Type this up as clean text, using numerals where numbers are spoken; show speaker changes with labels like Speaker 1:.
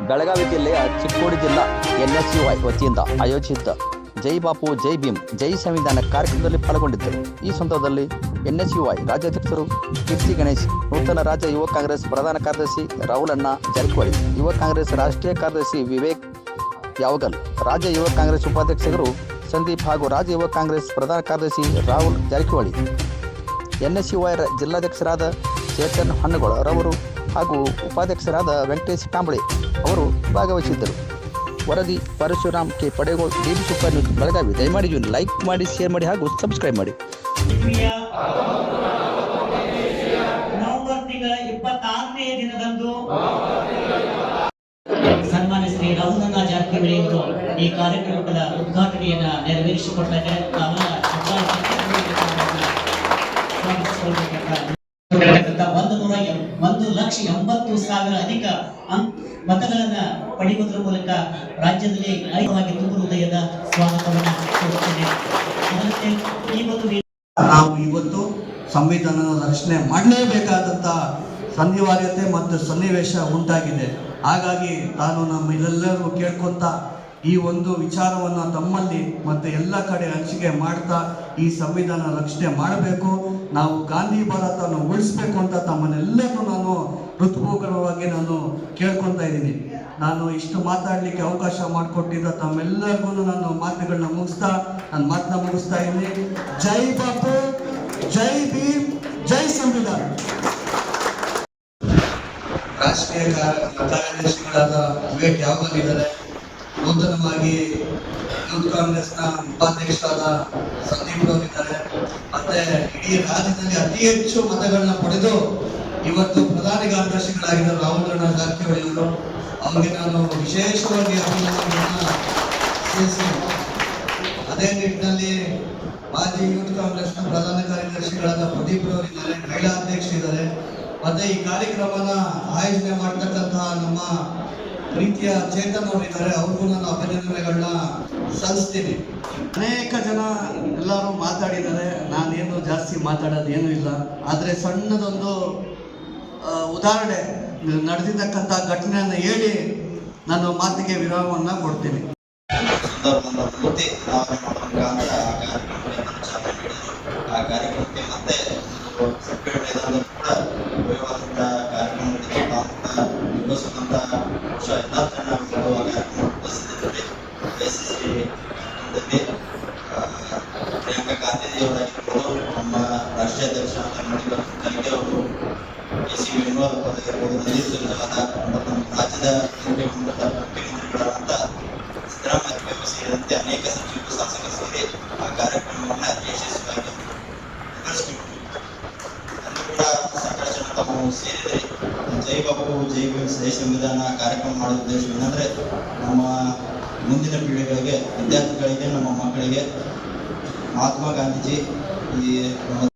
Speaker 1: ಬೆಳಗಾವಿ ಜಿಲ್ಲೆಯ ಚಿಕ್ಕೋಡಿ ಜಿಲ್ಲಾ NSUI ವತಿಯಿಂದ ಆಯೋಜಿಸಿದ್ದ ಜೈ ಬಾಪು ಜೈ ಭೀಮ್ ಜೈ ಸಂವಿಧಾನ ಕಾರ್ಯಕ್ರಮದಲ್ಲಿ ಪಾಲ್ಗೊಂಡಿದ್ದರು. ಈ ಸಂದರ್ಭದಲ್ಲಿ NSUI ರಾಜ್ಯಾಧ್ಯಕ್ಷರು ಕೀರ್ತಿ ಗಣೇಶ್, ನೂತನ ರಾಜ್ಯ ಯುವ ಕಾಂಗ್ರೆಸ್ ಪ್ರಧಾನ ಕಾರ್ಯದರ್ಶಿ ರಾಹುಲ್ ಅಣ್ಣ ಜಾರಕಿಹೊಳಿ, ಯುವ ಕಾಂಗ್ರೆಸ್ ರಾಷ್ಟ್ರೀಯ ಕಾರ್ಯದರ್ಶಿ ವಿವೇಕ್ ಯಾವಗಲ್, ರಾಜ್ಯ ಯುವ ಕಾಂಗ್ರೆಸ್ ಉಪಾಧ್ಯಕ್ಷರು ಸಂದೀಪ್ ಹಾಗೂ ರಾಜ್ಯ ಯುವ ಕಾಂಗ್ರೆಸ್ ಪ್ರಧಾನ ಕಾರ್ಯದರ್ಶಿ ರಾಹುಲ್ ಜಾರಕಿಹೊಳಿ, NSUI ಜಿಲ್ಲಾಧ್ಯಕ್ಷರಾದ ಚೇತನ್ ಹಣ್ಣಗೋಳ ರವರು ಹಾಗೂ ಉಪಾಧ್ಯಕ್ಷರಾದ ವೆಂಕಟೇಶ್ ಕಾಂಬಳೆ ಅವರು ಭಾಗವಹಿಸಿದ್ದರು. ವರದಿ Parashuram K Padegol, DD super news Belagavi. ದಯಮಾಡಿ ಲೈಕ್ ಮಾಡಿ, ಶೇರ್ ಮಾಡಿ ಹಾಗೂ ಸಬ್ಸ್ಕ್ರೈಬ್ ಮಾಡಿ.
Speaker 2: ನವೆಂಬರ್ ತಿಂಗಳ 26ನೇ ದಿನದಂದು ಸನ್ಮಾನ್ಯ ಶ್ರೀ ರಾಹುಲ್ ಅಣ್ಣ ಜಾರಕಿಹೊಳಿ ಅವರು ಈ ಕಾರ್ಯಕ್ರಮದ ಉದ್ಘಾಟನೆಯನ್ನ ನೆರವೇರಿಸಿಕೊಡ್ತಾರೆ. $1,80,000 ಅಧಿಕ ಮತಗಳನ್ನ ಪಡೆಯುವುದರ ಮೂಲಕ ರಾಜ್ಯದಲ್ಲಿ ಐಕ್ಯವಾಗಿ ತುಂಬ ಹೃದಯದ ಸ್ವಾಗತವನ್ನು ಕೋರುತ್ತೇನೆ.
Speaker 3: ನಾವು ಇವತ್ತು ಸಂವಿಧಾನದ ರಕ್ಷಣೆ ಮಾಡಲೇಬೇಕಾದಂಥ ಅನಿವಾರ್ಯತೆ ಮತ್ತು ಸನ್ನಿವೇಶ ಉಂಟಾಗಿದೆ. ಹಾಗಾಗಿ ನಾನು ನಮ್ಮೆಲ್ಲರೂ ಕೇಳ್ಕೊತ ಈ ಒಂದು ವಿಚಾರವನ್ನು ತಮ್ಮಲ್ಲಿ ಮತ್ತು ಎಲ್ಲ ಕಡೆ ಹಂಚಿಕೆ ಮಾಡ್ತಾ ಈ ಸಂವಿಧಾನ ರಕ್ಷಣೆ ಮಾಡಬೇಕು, ನಾವು ಗಾಂಧಿ ಭಾರತವನ್ನು ಉಳಿಸ್ಬೇಕು ಅಂತ ತಮ್ಮನ್ನೆಲ್ಲರೂ ನಾನು ಹೃತ್ಪೂರ್ವಕವಾಗಿ ನಾನು ಕೇಳ್ಕೊತಾ ಇದ್ದೀನಿ. ನಾನು ಇಷ್ಟು ಮಾತಾಡಲಿಕ್ಕೆ ಅವಕಾಶ ಮಾಡಿಕೊಟ್ಟಿದ್ದ ತಮ್ಮೆಲ್ಲರಿಗೂ ನಾನು ಮಾತುಗಳನ್ನ ನನ್ನ ಮಾತನ್ನ ಮುಗಿಸ್ತಾ ಇದ್ದೀನಿ. ಜೈ ಬಾಪು, ಜೈ ಭೀಮ್, ಜೈ ಸಂವಿಧಾನ. ರಾಷ್ಟ್ರೀಯ ಕಾರ್ಯದರ್ಶಿಗಳಾದ ವಿವೇಕ್ ಯಾವಗಲ್ ಇದ್ದಾರೆ, ನೂತನವಾಗಿ ಯೂತ್ ಕಾಂಗ್ರೆಸ್ನ ಉಪಾಧ್ಯಕ್ಷರಾದ ಸಂದೀಪ್ ಅವರಿದ್ದಾರೆ, ಮತ್ತೆ ಇಡೀ ರಾಜ್ಯದಲ್ಲಿ ಅತಿ ಹೆಚ್ಚು ಮತಗಳನ್ನ ಪಡೆದು ಇವತ್ತು ಪ್ರಧಾನ ಕಾರ್ಯದರ್ಶಿಗಳಾಗಿದ್ದ ರಾಹುಲ್ ಅಣ್ಣ ಜಾರಕಿಹೊಳಿ ಅವರು, ಅವರಿಗೆ ನಾನು ವಿಶೇಷವಾಗಿ ಅಭಿನಂದನೆಗಳನ್ನ ಸಲ್ಲಿಸ್ತೀನಿ. ಅದೇ ನಿಟ್ಟಿನಲ್ಲಿ ಮಾಜಿ ಯೂತ್ ಕಾಂಗ್ರೆಸ್ನ ಪ್ರಧಾನ ಕಾರ್ಯದರ್ಶಿಗಳಾದ ಪ್ರದೀಪ್ ಅವರಿದ್ದಾರೆ, ಮಹಿಳಾ ಅಧ್ಯಕ್ಷರಿದ್ದಾರೆ, ಮತ್ತೆ ಈ ಕಾರ್ಯಕ್ರಮನ ಆಯೋಜನೆ ಮಾಡ್ತಕ್ಕಂತಹ ನಮ್ಮ ಪ್ರೀತಿಯ ಚೇತನ್ ಅವರಿದ್ದಾರೆ, ಅವ್ರಿಗೂ ನಾನು ಅಭಿನಂದನೆಗಳನ್ನ ಸಲ್ಲಿಸ್ತೀನಿ. ಅನೇಕ ಜನ ಎಲ್ಲರೂ ಮಾತಾಡಿದ್ದಾರೆ, ನಾನೇನು ಜಾಸ್ತಿ ಮಾತಾಡೋದೇನು ಇಲ್ಲ. ಆದರೆ ಸಣ್ಣದೊಂದು ಉದಾಹರಣೆ ನಡೆದಿದ್ದಕ್ಕಂಥ ಘಟನೆಯನ್ನು ಹೇಳಿ ನಾನು ಮಾತಿಗೆ ವಿರಾಮವನ್ನು ಕೊಡ್ತೀನಿ.
Speaker 4: ಆ ಕಾರ್ಯಕ್ರಮಕ್ಕೆ ಮತ್ತೆ ಪ್ರಿಯಾಂಕಾ ಗಾಂಧೀಜಿಯವರಾಗಿರ್ಬೋದು, ನಮ್ಮ ರಾಷ್ಟ್ರೀಯ ಅಧ್ಯಕ್ಷರಾದ ಖರ್ಗೆ ಅವರು, AC ವೇಣುಗೋಪಾಲ್ ನಂದೀಪ್ ಸುರ್ಜೇವಾಲಾ ಮತ್ತು ನಮ್ಮ ರಾಜ್ಯದ ಮುಖ್ಯಮಂತ್ರಿಗಳಾದಂಥ ಸಿದ್ದರಾಮಯ್ಯ ಸೇರಿದಂತೆ ಅನೇಕ ಸಚಿವರು, ಶಾಸಕರು ಸೇರಿ ಆ ಕಾರ್ಯಕ್ರಮವನ್ನು ಯಶಸ್ವಿಯಾಗಿ ನಡೆಸಿಕೊಟ್ಟರು. ಅಲ್ಲಿ ಕೂಡ ಸಾಕಷ್ಟು ಜನ ತಾವು ಸೇರಿದರೆ ಜೈ ಬಾಪು ಜೈ ಭೀಮ್ ಜೈ ಸಂವಿಧಾನ ಕಾರ್ಯಕ್ರಮ ಮಾಡೋ ಉದ್ದೇಶ ಏನಂದ್ರೆ ನಮ್ಮ ಮುಂದಿನ ಪೀಳಿಗೆಗಳಿಗೆ, ವಿದ್ಯಾರ್ಥಿಗಳಿಗೆ, ನಮ್ಮ ಮಕ್ಕಳಿಗೆ ಮಹಾತ್ಮ ಗಾಂಧೀಜಿ ಈ